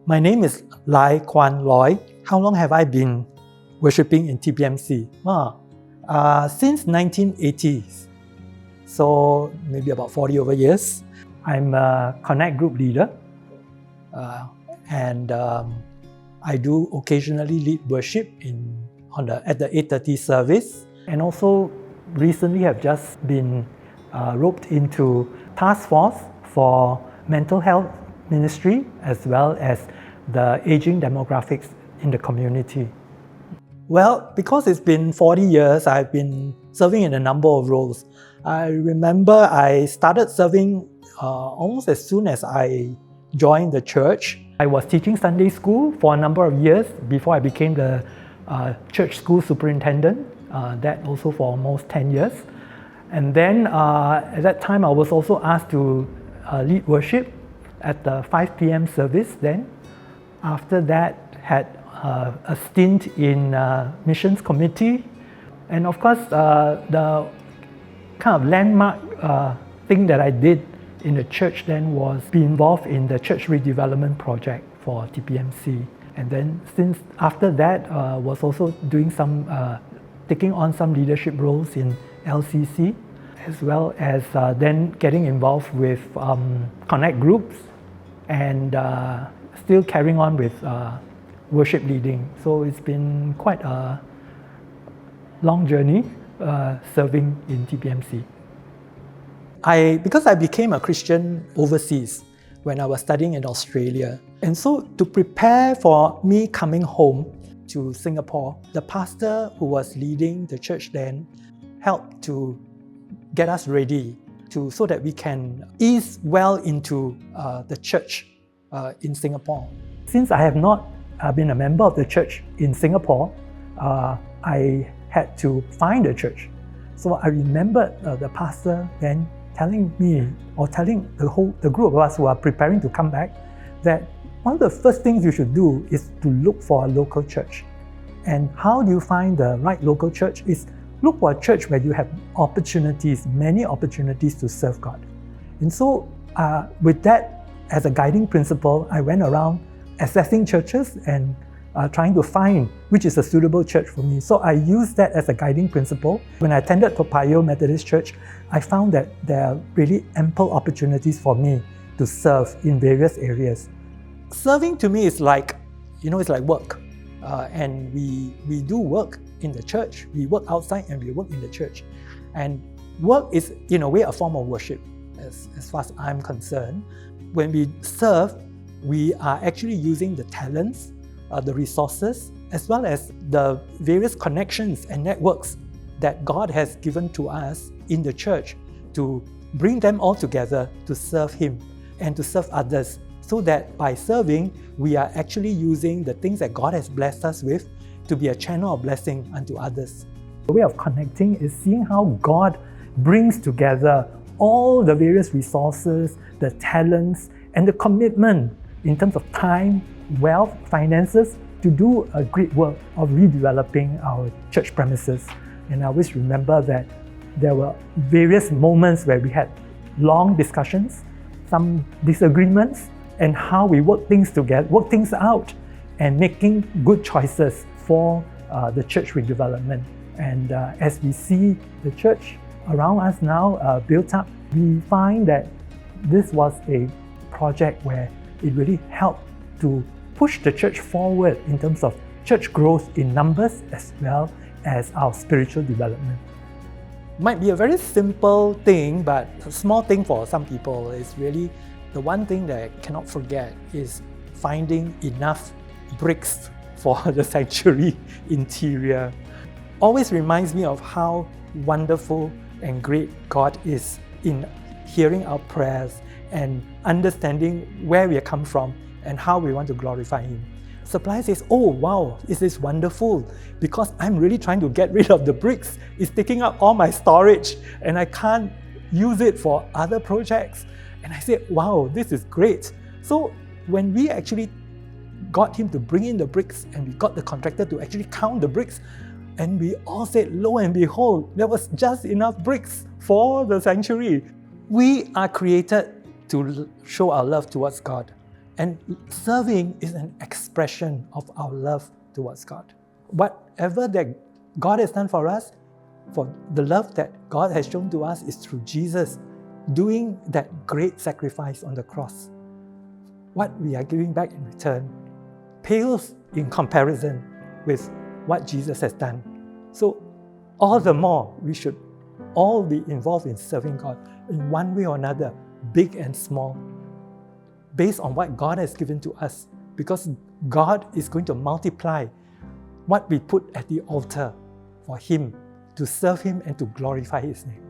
My name is Lai Kwan Loy. How long have I been worshipping in TPMC? Since 1980s, so maybe about 40 over years. I'm a Connect group leader, and I do occasionally lead worship at the 8:30 service, and also recently have just been roped into task force for mental health ministry as well as the aging demographics in the community. Well, because it's been 40 years, I've been serving in a number of roles. I remember I started serving almost as soon as I joined the church. I was teaching Sunday school for a number of years before I became the church school superintendent, that also for almost 10 years. And then at that time I was also asked to lead worship at the 5 p.m. service then. After that, had a stint in missions committee, and of course the kind of landmark thing that I did in the church then was be involved in the church redevelopment project for TPMC. And then since after that was also doing taking on some leadership roles in LCC, as well as then getting involved with Connect groups and still carrying on with worship leading. So it's been quite a long journey serving in TPMC. Because I became a Christian overseas when I was studying in Australia. And so to prepare for me coming home to Singapore, the pastor who was leading the church then helped to get us ready so that we can ease well into the church in Singapore. Since I have not been a member of the church in Singapore, I had to find a church. So I remember the pastor then telling me, or telling the group of us who are preparing to come back, that one of the first things you should do is to look for a local church. And how do you find the right local church? Is look for a church where you have many opportunities to serve God. And so with that as a guiding principle, I went around assessing churches and trying to find which is a suitable church for me. So I used that as a guiding principle. When I attended Toa Payoh Methodist Church, I found that there are really ample opportunities for me to serve in various areas. Serving to me is like, it's like work. And we do work in the church. We work outside and we work in the church. And work is, in a way, a form of worship, as far as I'm concerned. When we serve, we are actually using the talents, the resources, as well as the various connections and networks that God has given to us in the church to bring them all together to serve Him and to serve others, so that by serving, we are actually using the things that God has blessed us with to be a channel of blessing unto others. The way of connecting is seeing how God brings together all the various resources, the talents, and the commitment in terms of time, wealth, finances, to do a great work of redeveloping our church premises. And I always remember that there were various moments where we had long discussions, some disagreements, and how we work things together, work things out, and making good choices for the church redevelopment. And as we see the church around us now built up, we find that this was a project where it really helped to push the church forward in terms of church growth in numbers as well as our spiritual development. Might be a very simple thing, but a small thing for some people. Is really the one thing that I cannot forget is finding enough bricks for the sanctuary interior. Always reminds me of how wonderful and great God is in hearing our prayers and understanding where we come from and how we want to glorify Him. Supplier says, oh wow, this is wonderful, because I'm really trying to get rid of the bricks. It's taking up all my storage and I can't use it for other projects. And I said, wow, this is great. So when we actually got him to bring in the bricks and we got the contractor to actually count the bricks, and we all said, lo and behold, there was just enough bricks for the sanctuary. We are created to show our love towards God. And serving is an expression of our love towards God. Whatever that God has done for us, for the love that God has shown to us is through Jesus doing that great sacrifice on the cross. What we are giving back in return pales in comparison with what Jesus has done. So all the more we should all be involved in serving God in one way or another, big and small, based on what God has given to us, because God is going to multiply what we put at the altar for Him, to serve Him and to glorify His name.